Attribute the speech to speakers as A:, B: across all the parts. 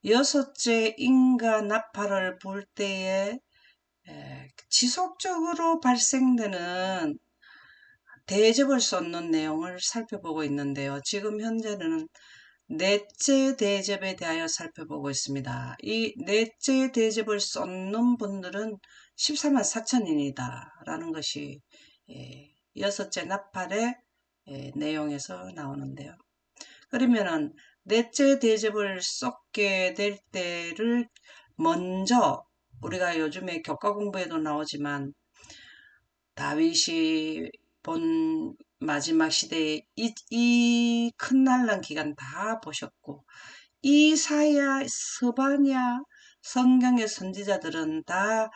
A: 여섯째 인가 나팔을 불 때에 지속적으로 발생되는 대접을 쏟는 내용을 살펴보고 있는데요. 지금 현재는 넷째 대접에 대하여 살펴보고 있습니다. 이 넷째 대접을 쏟는 분들은 14만 4천인이다 라는 것이 여섯째 나팔의 내용에서 나오는데요. 그러면은 넷째 대접을 쏟게 될 때를 먼저, 우리가 요즘에 교과 공부에도 나오지만 다윗이 본 마지막 시대에 이 큰 난란 기간 다 보셨고, 이사야, 스바냐, 성경의 선지자들은 다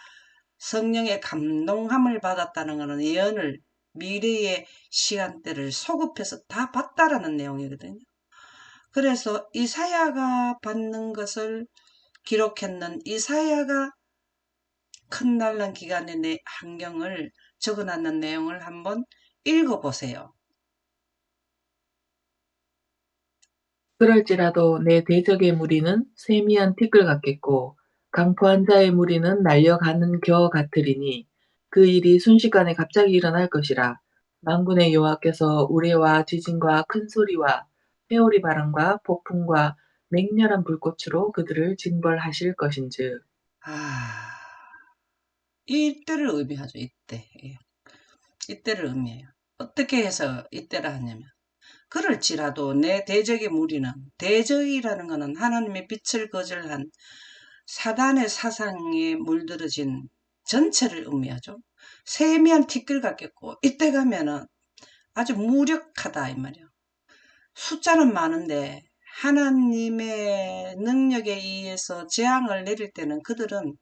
A: 성령의 감동함을 받았다는 것은 예언을, 미래의 시간대를 소급해서 다 봤다라는 내용이거든요. 그래서 이사야가 받는 것을 기록했는, 이사야가 큰 난란 기간의 환경을 적어놨는 내용을 한번 읽어보세요.
B: 그럴지라도 내 대적의 무리는 세미한 티끌 같겠고 강포한 자의 무리는 날려가는 겨 같으리니 그 일이 순식간에 갑자기 일어날 것이라. 만군의 여호와께서 우레와 지진과 큰 소리와 회오리 바람과 폭풍과 맹렬한 불꽃으로 그들을 징벌하실 것인즉.
A: 아, 이때를 의미하죠. 이때. 예. 이때를 의미해요. 어떻게 해서 이때라 하냐면, 그럴지라도 내 대적의 무리는, 대적이라는 것은 하나님의 빛을 거절한 사단의 사상에 물들어진 전체를 의미하죠. 세미한 티끌 같겠고, 이때 가면은 아주 무력하다 이 말이에요. 숫자는 많은데 하나님의 능력에 의해서 재앙을 내릴 때는 그들은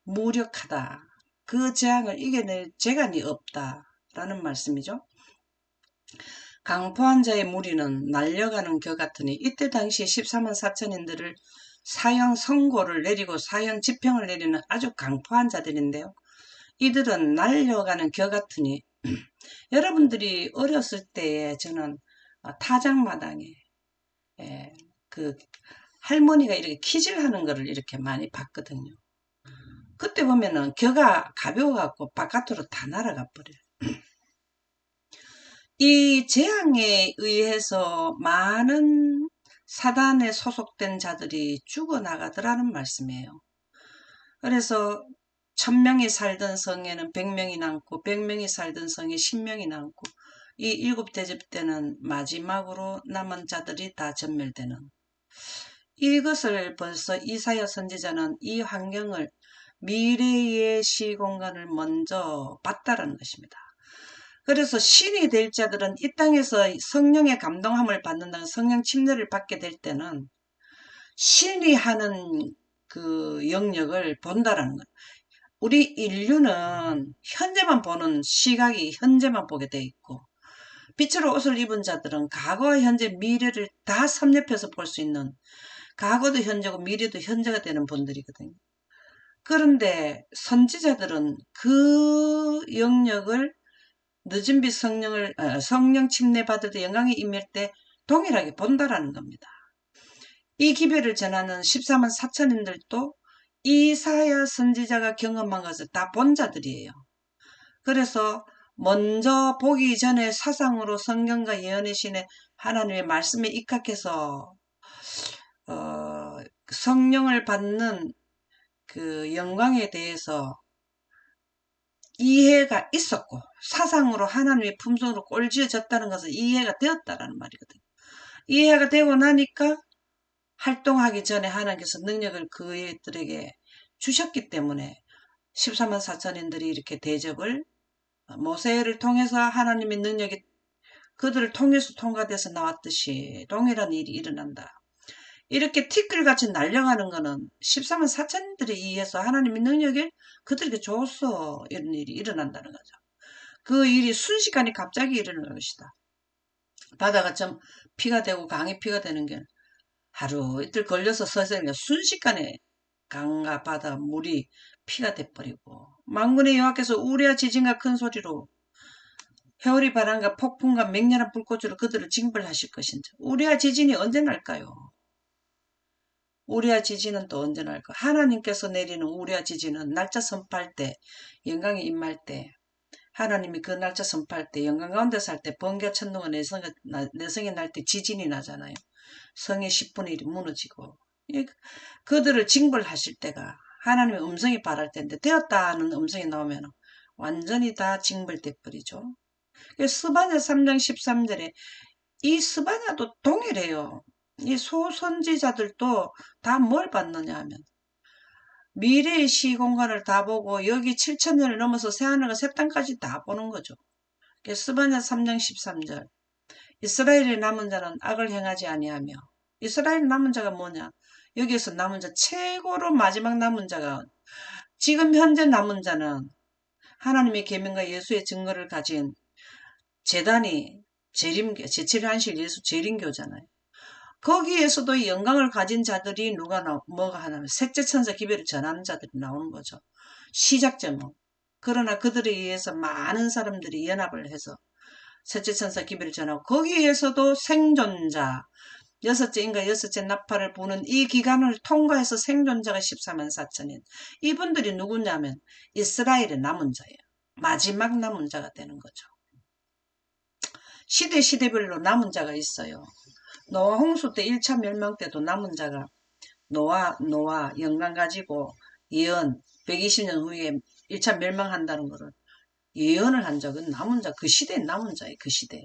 A: 무력하다. 그 재앙을 이겨낼 재간이 없다 라는 말씀이죠. 강포한 자의 무리는 날려가는 겨 같으니, 이때 당시 14만 4천인들을 사형 선고를 내리고 사형 집행을 내리는 아주 강포한 자들인데요. 이들은 날려가는 겨 같으니, 여러분들이 어렸을 때에 저는 타작마당에 그 할머니가 이렇게 키질하는 거를 이렇게 많이 봤거든요. 그때 보면은 겨가 가벼워갖고 바깥으로 다 날아가 버려요. 이 재앙에 의해서 많은 사단에 소속된 자들이 죽어나가더라는 말씀이에요. 그래서 1000명이 살던 성에는 100명이 남고, 100명이 살던 성에 10명이 남고, 이 일곱 대접 때는 마지막으로 남은 자들이 다 전멸되는, 이것을 벌써 이사야 선지자는 이 환경을, 미래의 시공간을 먼저 봤다라는 것입니다. 그래서 신이 될 자들은 이 땅에서 성령의 감동함을 받는다는, 성령 침례를 받게 될 때는 신이 하는 그 영역을 본다라는 거예요. 우리 인류는 현재만 보는 시각이, 현재만 보게 돼 있고, 빛으로 옷을 입은 자들은 과거, 현재, 미래를 다 섭렵해서 볼 수 있는, 과거도 현재고 미래도 현재가 되는 분들이거든요. 그런데 선지자들은 그 영역을 늦은 빛 성령 침례 받을 때, 영광이 임할 때 동일하게 본다라는 겁니다. 이 기별을 전하는 14만 4천인들도 이사야 선지자가 경험한 것을 다 본 자들이에요. 그래서 먼저 보기 전에 사상으로 성경과 예언의 신의 하나님의 말씀에 입각해서 성령을 받는 그 영광에 대해서 이해가 있었고, 사상으로 하나님의 품성으로 꼴지어졌다는 것을 이해가 되었다라는 말이거든요. 이해가 되고 나니까 활동하기 전에 하나님께서 능력을 그들에게 주셨기 때문에 14만 4천인들이 이렇게 대접을, 모세를 통해서 하나님의 능력이 그들을 통해서 통과돼서 나왔듯이 동일한 일이 일어난다. 이렇게 티끌같이 날려가는 거는 14만 4천인들에 의해서 하나님의 능력을 그들에게 줘서 이런 일이 일어난다는 거죠. 그 일이 순식간에 갑자기 일어나는 것이다. 바다가 좀 피가 되고 강이 피가 되는 게 하루 이틀 걸려서 서서히 순식간에 강과 바다 물이 피가 돼버리고, 만군의 여호와께서 우리와 지진과 큰 소리로 회오리 바람과 폭풍과 맹렬한 불꽃으로 그들을 징벌하실 것인지. 우리와 지진이 언제 날까요? 우리와 지지는 또 언제 날까? 하나님께서 내리는 우리와 지지는 날짜 선포할 때, 영광이 임할 때, 하나님이 그 날짜 선포할 때, 영광 가운데 살 때, 번개 천둥과 내성이 날 때 지진이 나잖아요. 성의 10분의 1이 무너지고, 그들을 징벌하실 때가 하나님의 음성이 바랄 때인데, 되었다는 음성이 나오면 완전히 다 징벌돼 버리죠. 스바냐 3장 13절에 이 스바냐도 동일해요. 이 소선지자들도 다 뭘 받느냐 하면 미래의 시공간을 다 보고 여기 7천년을 넘어서 새하늘과 새 땅까지 다 보는 거죠. 스바냐 3장 13절 이스라엘의 남은 자는 악을 행하지 아니하며 이스라엘 남은 자가 뭐냐? 여기에서 남은 자 최고로 마지막 남은 자가 지금 현재 남은 자는 하나님의 계명과 예수의 증거를 가진 제단이 재림교, 제7안식 예수 재림교잖아요. 거기에서도 영광을 가진 자들이 뭐가 하냐면 셋째 천사 기별을 전하는 자들이 나오는 거죠. 시작점은. 그러나 그들에 의해서 많은 사람들이 연합을 해서 셋째 천사 기별을 전하고 거기에서도 생존자 여섯째 인과 여섯째 나팔을 부는 이 기간을 통과해서 생존자가 14만 4천인 이분들이 누구냐면 이스라엘의 남은 자예요. 마지막 남은 자가 되는 거죠. 시대별로 남은 자가 있어요. 노아 홍수 때 1차 멸망 때도 남은 자가 노아 영광 가지고 예언 120년 후에 1차 멸망한다는 거를 예언을 한 적은 남은 자, 그 시대에 남은 자예요. 그 시대에.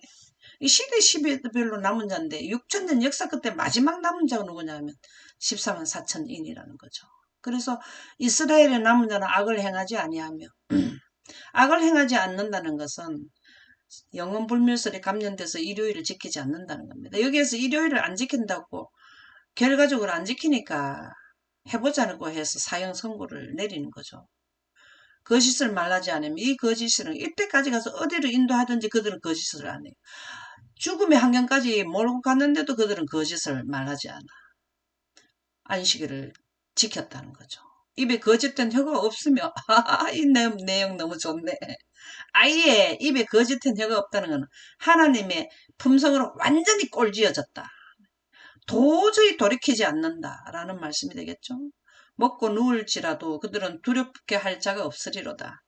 A: 이 시대별로 남은 자인데 6천년 역사 끝에 마지막 남은 자가 누구냐 하면 14만 4천인이라는 거죠. 그래서 이스라엘의 남은 자는 악을 행하지 아니하며 악을 행하지 않는다는 것은 영원 불멸설에 감염돼서 일요일을 지키지 않는다는 겁니다. 여기에서 일요일을 안 지킨다고 결과적으로 안 지키니까 해보자고 해서 사형 선고를 내리는 거죠. 거짓을 말하지 않으면 이 거짓은 이때까지 가서 어디로 인도하든지 그들은 거짓을 안 해요. 죽음의 환경까지 몰고 갔는데도 그들은 거짓을 말하지 않아. 안식일을 지켰다는 거죠. 입에 거짓된 혀가 없으며 이 내용 너무 좋네. 아예 입에 거짓된 혀가 없다는 것은 하나님의 품성으로 완전히 꼴지어졌다. 도저히 돌이키지 않는다라는 말씀이 되겠죠. 먹고 누울지라도 그들은 두렵게 할 자가 없으리로다.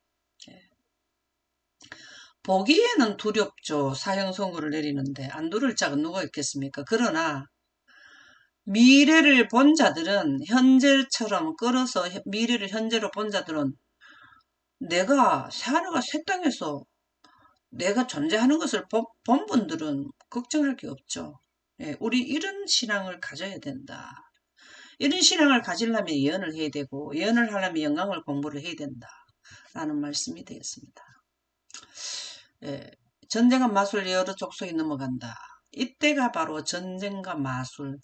A: 보기에는 두렵죠. 사형 선고를 내리는데 안 두를 자가 누가 있겠습니까? 그러나 미래를 본 자들은 현재처럼 끌어서 미래를 현재로 본 자들은 내가 새하늘과 새 땅에서 내가 존재하는 것을 본 분들은 걱정할 게 없죠. 예, 우리 이런 신앙을 가져야 된다. 이런 신앙을 가지려면 예언을 해야 되고 예언을 하려면 영광을 공부를 해야 된다. 라는 말씀이 되겠습니다. 예, 전쟁과 마술 여러 족속이 넘어간다. 이때가 바로 전쟁과 마술.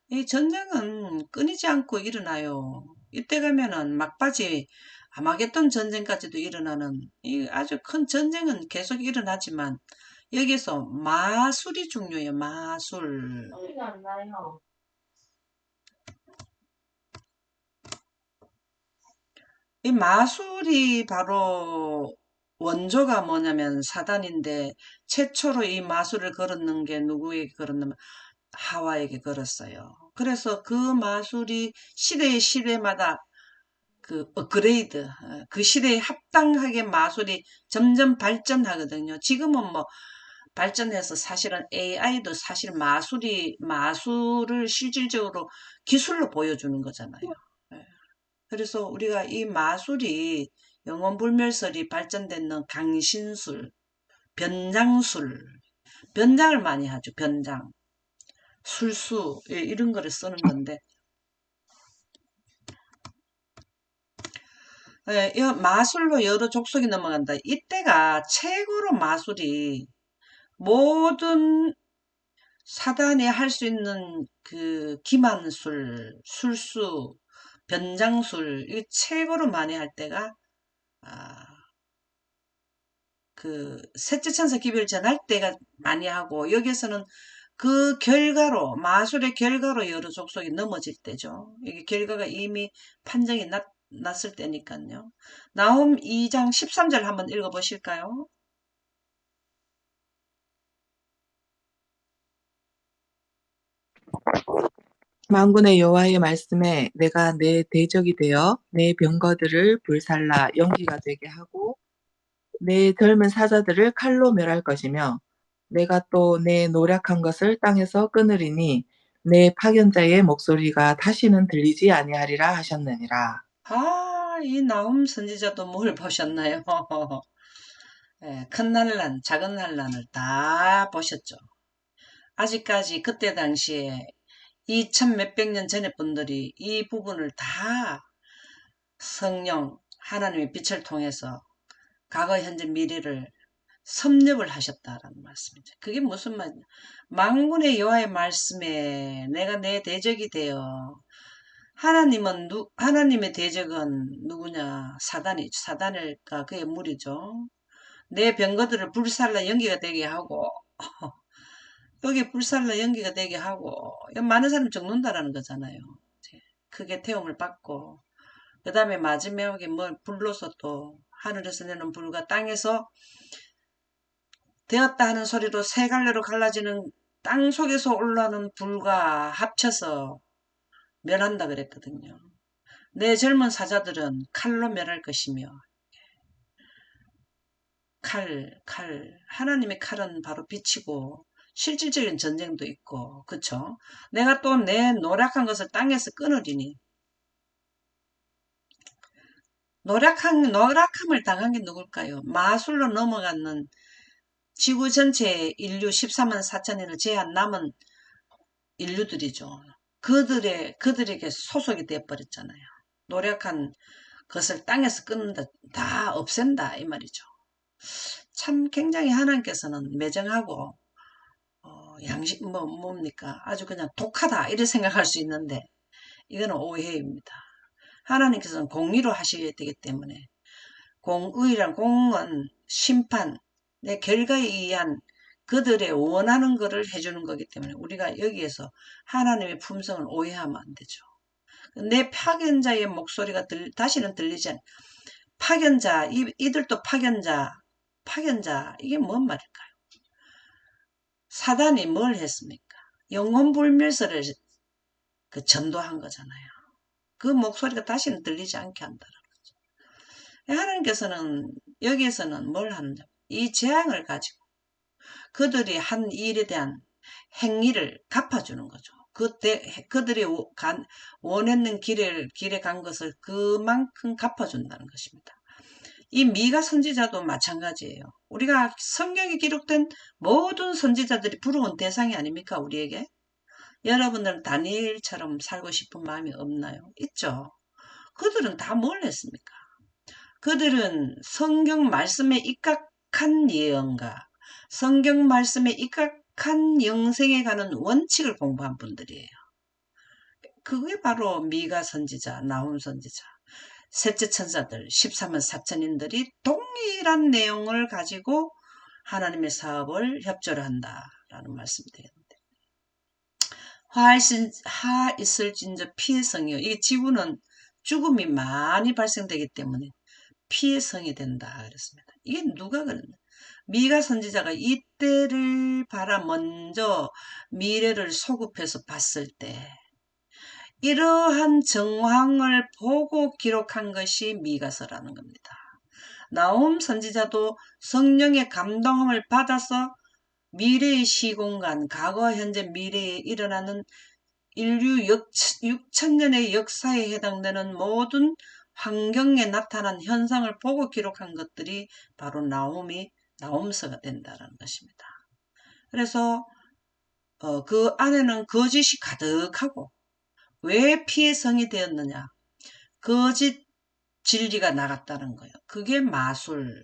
A: 이 전쟁은 끊이지 않고 일어나요. 이때 가면은 막바지 아마겟돈 전쟁까지도 일어나는 이 아주 큰 전쟁은 계속 일어나지만 여기서 마술이 중요해요. 마술.
B: 소리가 안 나요.
A: 이 마술이 바로 원조가 뭐냐면 사단인데 최초로 이 마술을 걸었는 게 누구에게 걸었냐면 하와에게 걸었어요. 그래서 그 마술이 시대마다 그 업그레이드, 그 시대에 합당하게 마술이 점점 발전하거든요. 지금은 뭐 발전해서 사실은 AI도 사실 마술을 실질적으로 기술로 보여주는 거잖아요. 예. 그래서 우리가 이 마술이 영혼불멸설이 발전되는 강신술, 변장술, 변장을 많이 하죠. 변장, 술수 이런 거를 쓰는 건데 이 마술로 여러 족속이 넘어간다. 이때가 최고로 마술이 모든 사단이 할 수 있는 그 기만술, 술수, 변장술 이 최고로 많이 할 때가 아, 그 셋째 천사 기별 전할 때가 많이 하고 여기서는 그 결과로 마술의 결과로 여러 족속이 넘어질 때죠. 이게 결과가 이미 판정이 났을 때니까요. 나홈 2장 13절 한번 읽어보실까요?
B: 만군의 여호와의 말씀에 내가 내 대적이 되어 내 병거들을 불살라 연기가 되게 하고 내 젊은 사자들을 칼로 멸할 것이며 내가 또 내 노력한 것을 땅에서 끊으리니 내 파견자의 목소리가 다시는 들리지 아니하리라 하셨느니라.
A: 아, 이 나훔 선지자도 뭘 보셨나요? 예, 큰 난란, 작은 난란을 다 보셨죠. 아직까지 그때 당시에 2000 몇백 년 전의 분들이 이 부분을 다 성령, 하나님의 빛을 통해서 과거, 현재, 미래를 섭렵을 하셨다라는 말씀이죠. 그게 무슨 말이냐. 만군의 여호와의 말씀에 내가 내 대적이 되어 하나님의 대적은 누구냐? 사단일까? 그의 무리죠. 내 병거들을 불살라 연기가 되게 하고, 여기 불살라 연기가 되게 하고, 많은 사람 죽는다라는 거잖아요. 크게 태움을 받고, 그 다음에 마지막에 뭘 불로서 또, 하늘에서 내는 불과 땅에서 되었다 하는 소리로 세 갈래로 갈라지는 땅 속에서 올라오는 불과 합쳐서 멸한다 그랬거든요. 내 젊은 사자들은 칼로 멸할 것이며, 하나님의 칼은 바로 빛이고, 실질적인 전쟁도 있고, 그쵸? 내가 또 내 노력한 것을 땅에서 끊으리니, 노력함을 당한 게 누굴까요? 마술로 넘어가는 지구 전체의 인류 14만 4천인을 제한 남은 인류들이죠. 그들에게 소속이 되어버렸잖아요. 노력한 것을 땅에서 끊는다, 다 없앤다, 이 말이죠. 참 굉장히 하나님께서는 매정하고, 양식, 뭡니까? 아주 그냥 독하다, 이렇게 생각할 수 있는데, 이거는 오해입니다. 하나님께서는 공의로 하셔야 되기 때문에, 공의란 공은 심판, 내 결과에 의한 그들의 원하는 것을 해주는 거기 때문에 우리가 여기에서 하나님의 품성을 오해하면 안 되죠. 내 파견자의 목소리가 다시는 들리지 않. 파견자, 이들도 파견자, 이게 뭔 말일까요? 사단이 뭘 했습니까? 영혼불멸설을 전도한 거잖아요. 그 목소리가 다시는 들리지 않게 한다는 거죠. 하나님께서는 여기에서는 뭘 하느냐? 이 재앙을 가지고 그들이 한 일에 대한 행위를 갚아주는 거죠. 그때 그들이 원했는 길에 간 것을 그만큼 갚아준다는 것입니다. 이 미가 선지자도 마찬가지예요. 우리가 성경에 기록된 모든 선지자들이 부러운 대상이 아닙니까? 우리에게. 여러분들은 다니엘처럼 살고 싶은 마음이 없나요? 있죠. 그들은 다 뭘 했습니까? 그들은 성경 말씀에 입각한 예언가, 성경 말씀에 입각한 영생에 가는 원칙을 공부한 분들이에요. 그게 바로 미가 선지자, 나훔 선지자, 셋째 천사들, 14만 4천인들이 동일한 내용을 가지고 하나님의 사업을 협조를 한다라는 말씀이 되겠는데. 화 있을진저 피의 성이요. 이 지구는 죽음이 많이 발생되기 때문에 피의 성이 된다 그랬습니다. 이게 누가 그랬나? 미가 선지자가 이때를 바라 먼저 미래를 소급해서 봤을 때 이러한 정황을 보고 기록한 것이 미가서라는 겁니다. 나홈 선지자도 성령의 감동함을 받아서 미래의 시공간, 과거, 현재, 미래에 일어나는 인류 6천년의 역사에 해당되는 모든 환경에 나타난 현상을 보고 기록한 것들이 바로 나홈서가 된다는 것입니다. 그래서 그 안에는 거짓이 가득하고 왜 피의 성이 되었느냐? 거짓 진리가 나갔다는 거예요. 그게 마술,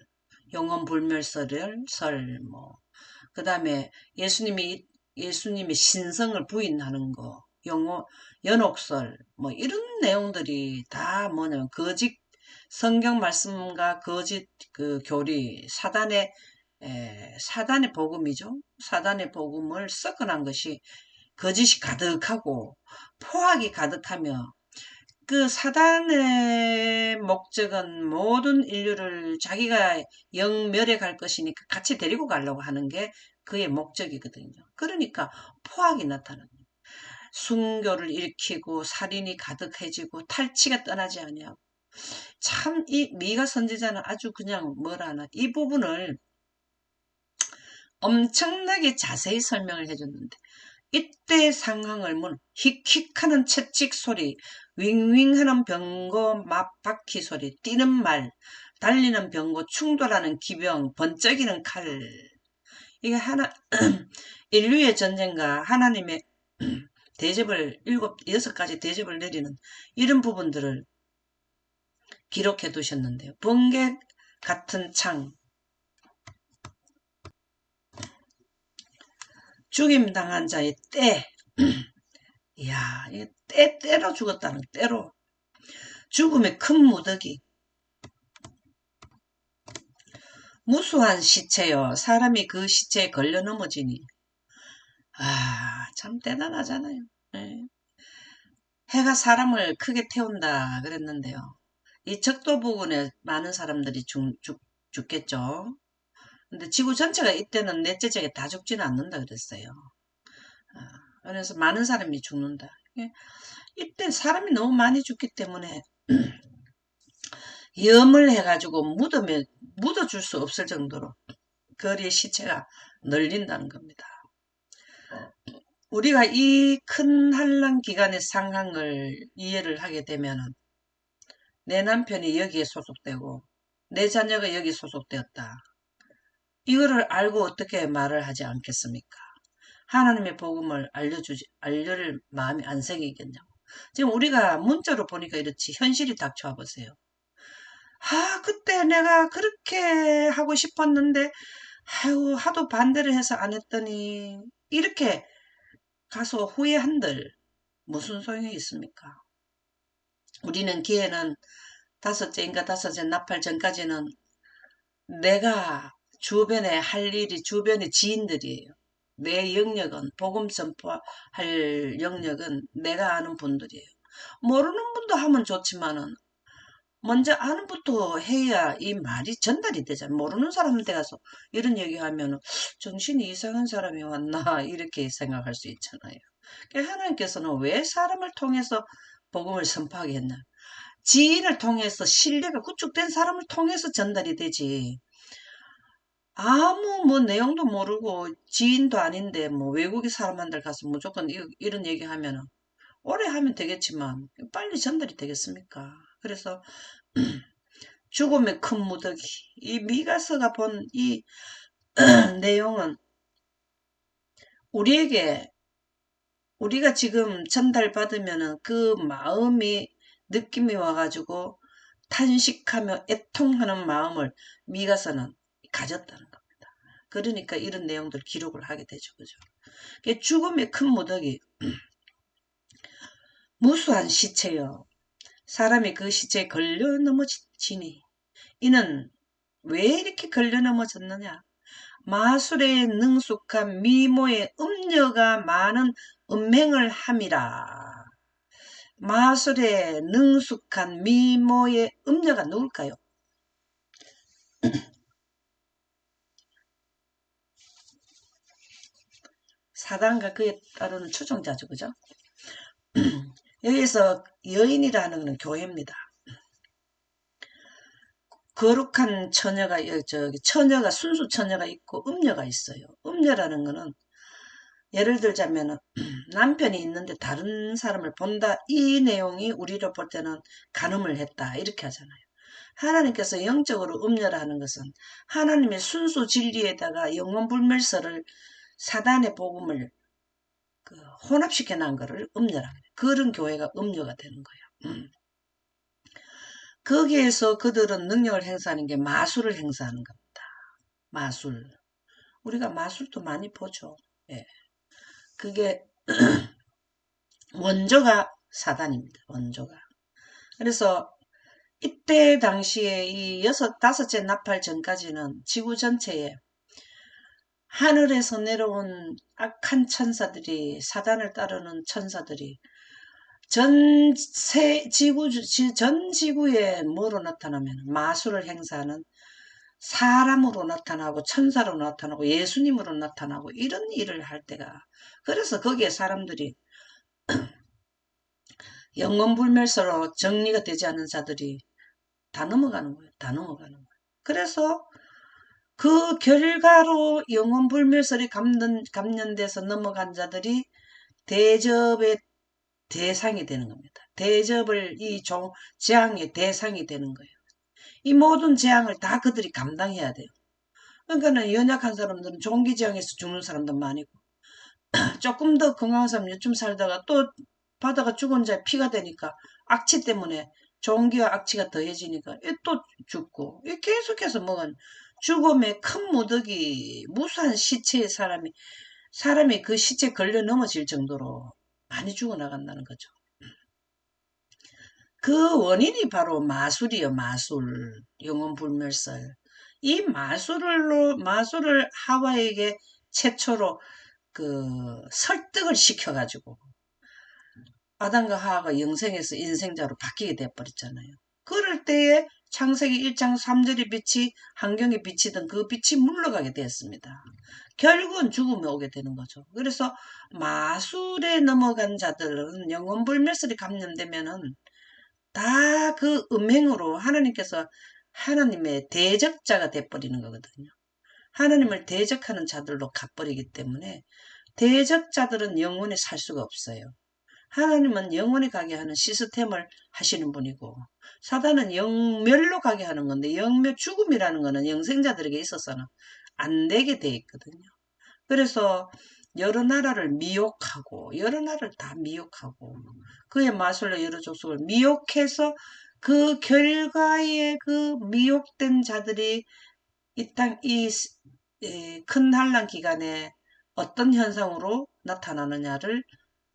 A: 영혼불멸설, 그 다음에 예수님의 신성을 부인하는 거, 연옥설, 이런 내용들이 다 뭐냐면 거짓 성경 말씀과 거짓 그 교리, 사단의 복음이죠. 사단의 복음을 섞어난 것이 거짓이 가득하고 포악이 가득하며 그 사단의 목적은 모든 인류를 자기가 영멸해 갈 것이니까 같이 데리고 가려고 하는 게 그의 목적이거든요. 그러니까 포악이 나타납니다. 순교를 일으키고 살인이 가득해지고 탈취가 떠나지 아니하고 참 이 미가 선지자는 아주 그냥 뭐라 하나 이 부분을 엄청나게 자세히 설명을 해줬는데 이때 상황을 뭐 힉힉하는 채찍 소리, 윙윙하는 병거 맞바퀴 소리, 뛰는 말, 달리는 병거, 충돌하는 기병, 번쩍이는 칼. 이게 하나 인류의 전쟁과 하나님의 대접을 여섯 가지 대접을 내리는 이런 부분들을 기록해 두셨는데요. 번개 같은 창, 죽임 당한 자의 때, 이야, 때로 죽었다는 때로. 죽음의 큰 무더기, 무수한 시체요. 사람이 그 시체에 걸려 넘어지니. 참 대단하잖아요. 네. 해가 사람을 크게 태운다 그랬는데요. 이 적도 부근에 많은 사람들이 죽겠죠. 근데 지구 전체가 이때는 넷째 적에 다 죽지는 않는다 그랬어요. 그래서 많은 사람이 죽는다. 이때 사람이 너무 많이 죽기 때문에 염을 해가지고 묻어줄 수 없을 정도로 거리의 시체가 널린다는 겁니다. 우리가 이 큰 환란 기간의 상황을 이해를 하게 되면은 내 남편이 여기에 소속되고 내 자녀가 여기 소속되었다. 이거를 알고 어떻게 말을 하지 않겠습니까? 하나님의 복음을 알려줄 마음이 안 생기겠냐고. 지금 우리가 문자로 보니까 이렇지 현실이 닥쳐와 보세요. 그때 내가 그렇게 하고 싶었는데 아유 하도 반대를 해서 안 했더니 이렇게 가서 후회한들 무슨 소용이 있습니까? 우리는 기회는 다섯째 나팔 전까지는 내가 주변에 할 일이 주변의 지인들이에요. 내 영역은 복음 선포할 영역은 내가 아는 분들이에요. 모르는 분도 하면 좋지만은 먼저 아는 분도 해야 이 말이 전달이 되잖아요. 모르는 사람한테 가서 이런 얘기하면 정신이 이상한 사람이 왔나 이렇게 생각할 수 있잖아요. 하나님께서는 왜 사람을 통해서 복음을 선포하게 했나? 지인을 통해서 신뢰가 구축된 사람을 통해서 전달이 되지. 아무 뭐 내용도 모르고 지인도 아닌데 뭐 외국의 사람한테 가서 무조건 이런 얘기하면은 오래 하면 되겠지만 빨리 전달이 되겠습니까? 그래서 죽음의 큰 무더기 이 미가서가 본 이 내용은 우리가 지금 전달받으면은 그 마음이 느낌이 와가지고 탄식하며 애통하는 마음을 미가서는 가졌다는 겁니다. 그러니까 이런 내용들 기록을 하게 되죠. 그죠? 죽음의 큰 무더기, 무수한 시체요. 사람이 그 시체에 걸려 넘어지니 이는 왜 이렇게 걸려 넘어졌느냐? 마술에 능숙한 미모의 음녀가 많은 음행을 함이라. 마술에 능숙한 미모의 음녀가 누굴까요? 사단과 그에 따르는 추종자죠. 그죠? 여기서 여인이라는 건 교회입니다. 거룩한 처녀가 순수 처녀가 있고 음녀가 있어요. 음녀라는 거는 예를 들자면 남편이 있는데 다른 사람을 본다 이 내용이 우리로 볼 때는 간음을 했다 이렇게 하잖아요. 하나님께서 영적으로 음녀라는 것은 하나님의 순수 진리에다가 영원불멸설을 사단의 복음을 혼합시켜 놓은 거를 음녀라고 해요. 그런 교회가 음녀가 되는 거예요. 거기에서 그들은 능력을 행사하는 게 마술을 행사하는 겁니다. 마술. 우리가 마술도 많이 보죠. 예. 그게 원조가 사단입니다. 원조가. 그래서 이때 당시에 이 다섯째 나팔 전까지는 지구 전체에 하늘에서 내려온 악한 천사들이 사단을 따르는 천사들이 전 지구에 뭐로 나타나면 마술을 행사하는 사람으로 나타나고 천사로 나타나고 예수님으로 나타나고 이런 일을 할 때가 그래서 거기에 사람들이 영원불멸서로 정리가 되지 않은 자들이 다 넘어가는 거예요. 다 넘어가는 거예요. 그래서 그 결과로 영원불멸설이 감련돼서 넘어간 자들이 대접의 대상이 되는 겁니다. 대접을 재앙의 대상이 되는 거예요. 이 모든 재앙을 다 그들이 감당해야 돼요. 그러니까는 연약한 사람들은 종기재앙에서 죽는 사람도 많이고, 조금 더 건강한 사람 요즘 살다가 또 바다가 죽은 자의 피가 되니까 악취 때문에 종기와 악취가 더해지니까 또 죽고, 계속해서 먹은 죽음의 큰 무더기, 무수한 시체의 사람이 그 시체에 걸려 넘어질 정도로 많이 죽어나간다는 거죠. 그 원인이 바로 마술이요, 마술. 영혼불멸설. 이 마술을 하와에게 최초로 설득을 시켜가지고 아담과 하와가 영생에서 인생자로 바뀌게 돼버렸잖아요. 그럴 때에 창세기 1장 3절의 빛이 환경에 비치던 그 빛이 물러가게 되었습니다. 결국은 죽음에 오게 되는 거죠. 그래서 마술에 넘어간 자들은 영혼불멸설이 감염되면은 다 그 음행으로 하나님께서 하나님의 대적자가 돼버리는 거거든요. 하나님을 대적하는 자들로 가버리기 때문에 대적자들은 영원히 살 수가 없어요. 하나님은 영원히 가게 하는 시스템을 하시는 분이고, 사단은 영멸로 가게 하는 건데, 영멸 죽음이라는 거는 영생자들에게 있어서는 안 되게 돼 있거든요. 그래서 여러 나라를 미혹하고, 여러 나라를 다 미혹하고, 그의 마술로 여러 족속을 미혹해서 그 결과에 그 미혹된 자들이 큰 환란 기간에 어떤 현상으로 나타나느냐를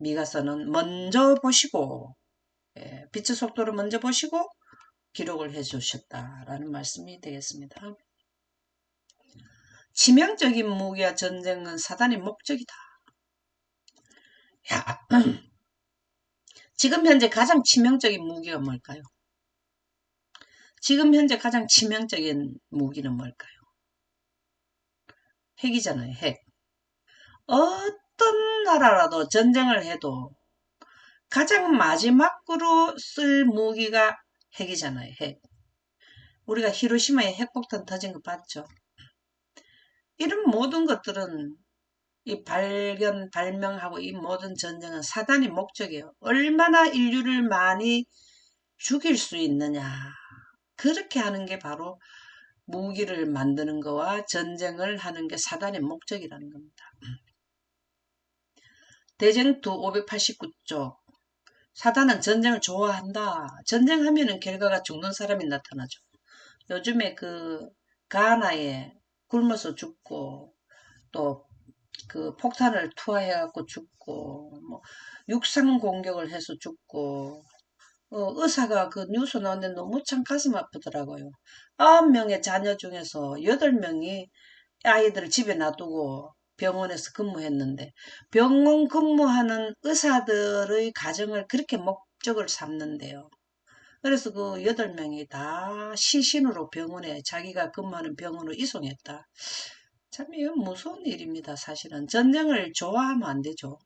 A: 미가서는 먼저 보시고, 빛의 속도를 먼저 보시고 기록을 해 주셨다라는 말씀이 되겠습니다. 치명적인 무기와 전쟁은 사단의 목적이다. 야, 지금 현재 가장 치명적인 무기가 뭘까요? 지금 현재 가장 치명적인 무기는 뭘까요? 핵이잖아요, 핵. 어떤 나라라도 전쟁을 해도 가장 마지막으로 쓸 무기가 핵이잖아요, 핵. 우리가 히로시마에 핵폭탄 터진 거 봤죠? 이런 모든 것들은 이 발명하고 이 모든 전쟁은 사단의 목적이에요. 얼마나 인류를 많이 죽일 수 있느냐. 그렇게 하는 게 바로 무기를 만드는 거와 전쟁을 하는 게 사단의 목적이라는 겁니다. 대쟁투 589쪽. 사단은 전쟁을 좋아한다. 전쟁하면은 결과가 죽는 사람이 나타나죠. 요즘에 가나에 굶어서 죽고, 또 폭탄을 투하해갖고 죽고, 뭐 육상 공격을 해서 죽고, 의사가 그 뉴스 나왔는데 너무 참 가슴 아프더라고요. 9명의 자녀 중에서 8명이 아이들을 집에 놔두고 병원에서 근무했는데, 병원 근무하는 의사들의 가정을 그렇게 목적을 삼는데요. 그래서 그 8명이 다 시신으로 병원에 자기가 근무하는 병원으로 이송했다. 참 이건 무서운 일입니다. 사실은 전쟁을 좋아하면 안 되죠.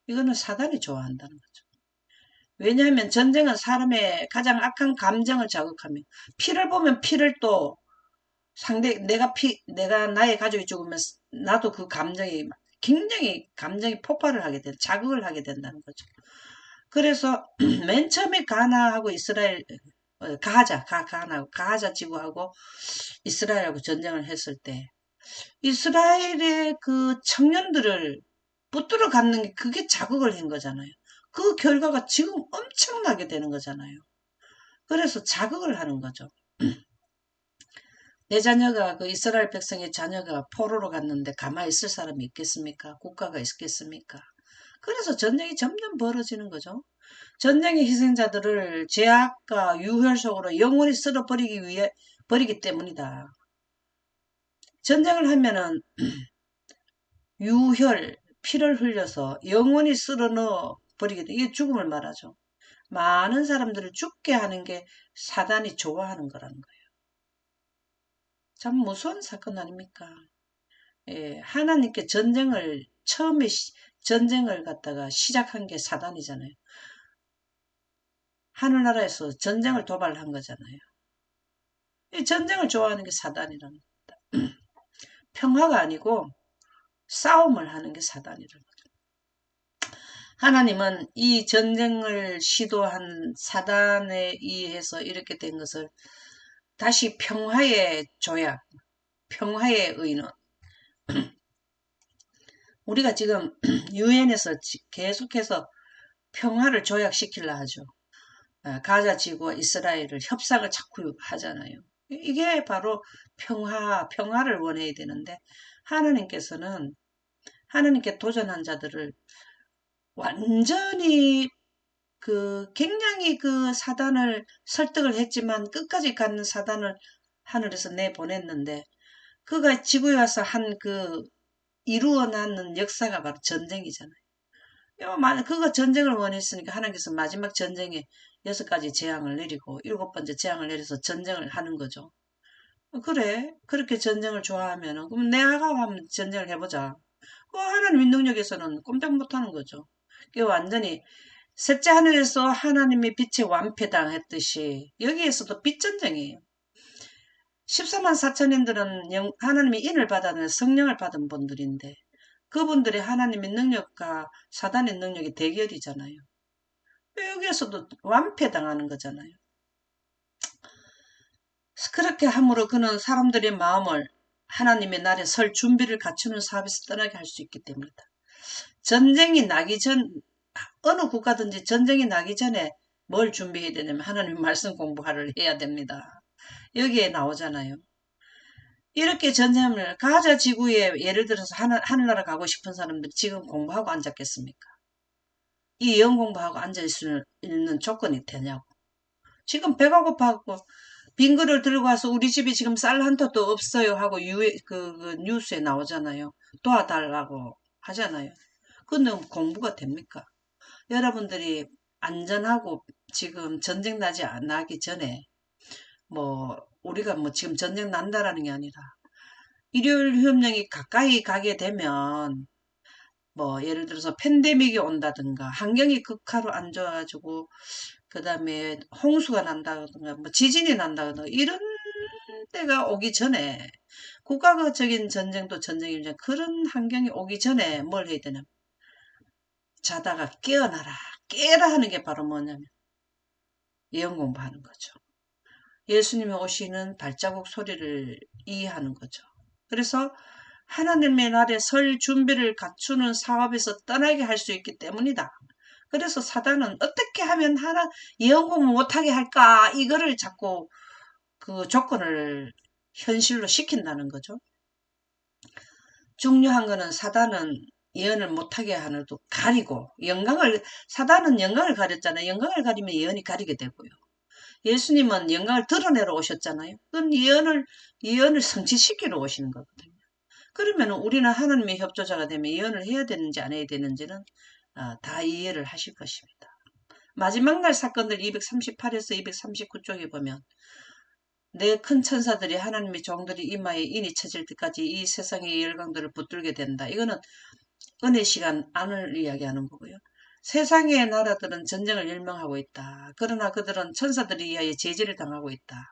A: 이거는 사단이 좋아한다는 거죠. 왜냐하면 전쟁은 사람의 가장 악한 감정을 자극하며, 피를 보면 피를 또 내가 나의 가족이 죽으면 나도 그 감정이 굉장히 감정이 폭발을 하게 자극을 하게 된다는 거죠. 그래서 맨 처음에 가나하고 이스라엘, 가하자 지구하고 이스라엘하고 전쟁을 했을 때 이스라엘의 그 청년들을 붙들어 갖는 게 그게 자극을 한 거잖아요. 그 결과가 지금 엄청나게 되는 거잖아요. 그래서 자극을 하는 거죠. 내 자녀가 이스라엘 백성의 자녀가 포로로 갔는데 가만히 있을 사람이 있겠습니까? 국가가 있겠습니까? 그래서 전쟁이 점점 벌어지는 거죠. 전쟁의 희생자들을 제약과 유혈 속으로 영원히 버리기 때문이다. 전쟁을 하면은 유혈, 피를 흘려서 영원히 쓸어 넣어 버리게 돼. 이게 죽음을 말하죠. 많은 사람들을 죽게 하는 게 사단이 좋아하는 거라는 거예요. 참 무서운 사건 아닙니까? 예, 하나님께 전쟁을 처음에 전쟁을 갖다가 시작한 게 사단이잖아요. 하늘나라에서 전쟁을 도발한 거잖아요. 이 전쟁을 좋아하는 게 사단이라는 겁니다. 평화가 아니고 싸움을 하는 게 사단이라는 거죠. 하나님은 이 전쟁을 시도한 사단에 의해서 이렇게 된 것을 다시 평화의 조약, 평화의 의논. 우리가 지금 유엔에서 계속해서 평화를 조약시키려 하죠. 가자 지구와 이스라엘을 협상을 자꾸 하잖아요. 이게 바로 평화를 원해야 되는데 하나님께서는 하나님께 도전한 자들을 완전히 굉장히 사단을 설득을 했지만 끝까지 가는 사단을 하늘에서 내보냈는데 그가 지구에 와서 이루어 놨는 역사가 바로 전쟁이잖아요. 그가 전쟁을 원했으니까 하나님께서 마지막 전쟁에 6가지 재앙을 내리고 7번째 재앙을 내려서 전쟁을 하는 거죠. 그래, 그렇게 전쟁을 좋아하면은, 그럼 내가 한번 전쟁을 해보자. 하나님의 능력에서는 꼼짝 못하는 거죠. 완전히 셋째 하늘에서 하나님의 빛에 완패당했듯이 여기에서도 빛전쟁이에요. 14만 4천인들은 하나님의 인을 받아는 성령을 받은 분들인데 그분들의 하나님의 능력과 사단의 능력이 대결이잖아요. 여기에서도 완패당하는 거잖아요. 그렇게 함으로 그는 사람들의 마음을 하나님의 날에 설 준비를 갖추는 사업에서 떠나게 할 수 있기 때문이다. 전쟁이 나기 전, 어느 국가든지 전쟁이 나기 전에 뭘 준비해야 되냐면 하나님 말씀 공부를 해야 됩니다. 여기에 나오잖아요. 이렇게 전쟁을 가자 지구에 예를 들어서 하늘나라 가고 싶은 사람들이 지금 공부하고 앉았겠습니까? 이 영 공부하고 앉아 있는 조건이 되냐고. 지금 배가 고파갖고 빈 그릇 들고 와서 우리 집이 지금 쌀 한 톨도 없어요 하고 뉴스에 나오잖아요. 도와달라고 하잖아요. 근데 공부가 됩니까? 여러분들이 안전하고 지금 전쟁 나기 전에 우리가 지금 전쟁 난다라는 게 아니라 일요일 협령이 가까이 가게 되면 예를 들어서 팬데믹이 온다든가 환경이 극하로 안 좋아가지고 그 다음에 홍수가 난다든가 지진이 난다든가 이런 때가 오기 전에 국가적인 전쟁도 전쟁이지만 그런 환경이 오기 전에 뭘 해야 되냐 자다가 깨어나라 깨라 하는 게 바로 뭐냐면 예언 공부하는 거죠. 예수님이 오시는 발자국 소리를 이해하는 거죠. 그래서 하나님의 날에 설 준비를 갖추는 사업에서 떠나게 할 수 있기 때문이다. 그래서 사단은 어떻게 하면 예언 공부 못하게 할까 이거를 자꾸 그 조건을 현실로 시킨다는 거죠. 중요한 거는 사단은 예언을 못하게 하는 또 가리고 사단은 영광을 가렸잖아요. 영광을 가리면 예언이 가리게 되고요. 예수님은 영광을 드러내러 오셨잖아요. 그건 예언을 성취시키러 오시는 거거든요. 그러면 우리는 하나님의 협조자가 되면 예언을 해야 되는지 안 해야 되는지는 다 이해를 하실 것입니다. 마지막 날 사건들 238에서 239쪽에 보면 내 큰 천사들이 하나님의 종들이 이마에 인이 쳐질 때까지 이 세상의 열강들을 붙들게 된다. 이거는 은혜 시간 안을 이야기하는 거고요. 세상의 나라들은 전쟁을 열망하고 있다. 그러나 그들은 천사들에 의하여 제지를 당하고 있다.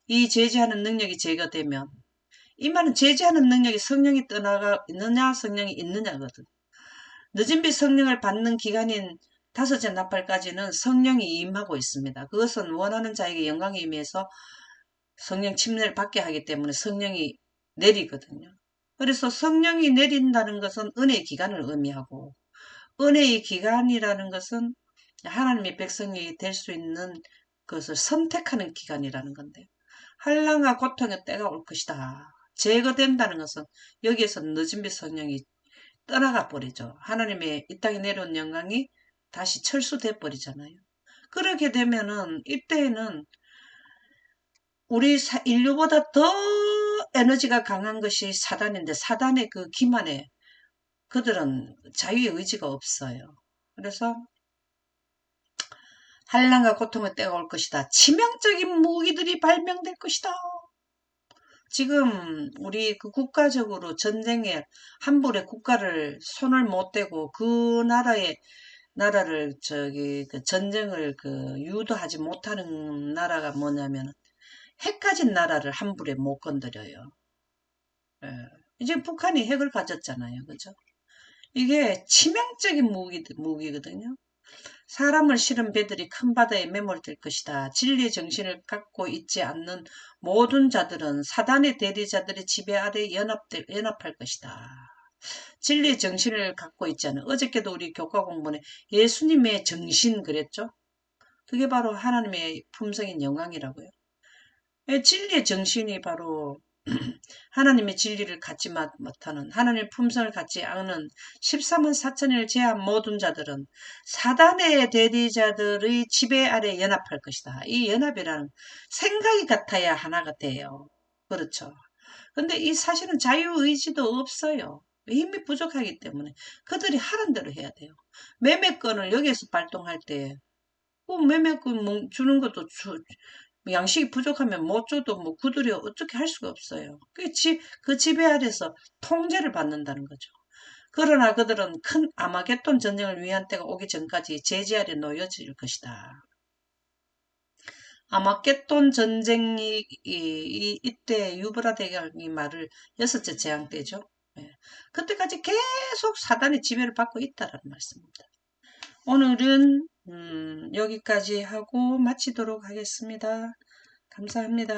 A: 이 제지하는 능력이 제거되면 이 말은 제지하는 능력이 성령이 떠나가 있느냐 성령이 있느냐거든. 늦은 빛 성령을 받는 기간인 다섯째 나팔까지는 성령이 임하고 있습니다. 그것은 원하는 자에게 영광이 임해서 성령 침례를 받게 하기 때문에 성령이 내리거든요. 그래서 성령이 내린다는 것은 은혜의 기간을 의미하고 은혜의 기간이라는 것은 하나님의 백성이 될 수 있는 것을 선택하는 기간이라는 건데 한란과 고통의 때가 올 것이다. 제거된다는 것은 여기에서 늦은 빛 성령이 떠나가 버리죠. 하나님의 이 땅에 내려온 영광이 다시 철수돼 버리잖아요. 그렇게 되면은 이때에는 우리 인류보다 더 에너지가 강한 것이 사단인데 사단의 그 기만에 그들은 자유의 의지가 없어요. 그래서 한란과 고통의 때가 올 것이다. 치명적인 무기들이 발명될 것이다. 지금 우리 그 국가적으로 전쟁에 한불의 국가를 손을 못 대고 그 나라를 그 전쟁을 그 유도하지 못하는 나라가 뭐냐면 핵 가진 나라를 함부로 못 건드려요. 예. 이제 북한이 핵을 가졌잖아요. 그죠? 이게 치명적인 무기거든요. 사람을 실은 배들이 큰 바다에 매몰될 것이다. 진리의 정신을 갖고 있지 않는 모든 자들은 사단의 대리자들의 지배 아래 연합할 것이다. 진리의 정신을 갖고 있지 않은, 어저께도 우리 교과 공부에 예수님의 정신 그랬죠? 그게 바로 하나님의 품성인 영광이라고요. 진리의 정신이 바로 하나님의 진리를 갖지 못하는, 하나님의 품성을 갖지 않은 13만 4천을 제한 모든 자들은 사단의 대리자들의 지배 아래 연합할 것이다. 이 연합이라는 생각이 같아야 하나가 돼요. 그렇죠. 근데 이 사실은 자유의지도 없어요. 힘이 부족하기 때문에 그들이 하는 대로 해야 돼요. 매매권을 여기에서 발동할 때 매매권 주는 것도 양식이 부족하면 못 줘도 뭐 그들이 어떻게 할 수가 없어요. 그 지배 아래서 통제를 받는다는 거죠. 그러나 그들은 큰 아마겟돈 전쟁을 위한 때가 오기 전까지 제지 아래 놓여질 것이다. 아마겟돈 전쟁이 이때 유브라데강이 말을 여섯째 재앙 때죠. 예. 그때까지 계속 사단의 지배를 받고 있다라는 말씀입니다. 오늘은 여기까지 하고 마치도록 하겠습니다. 감사합니다.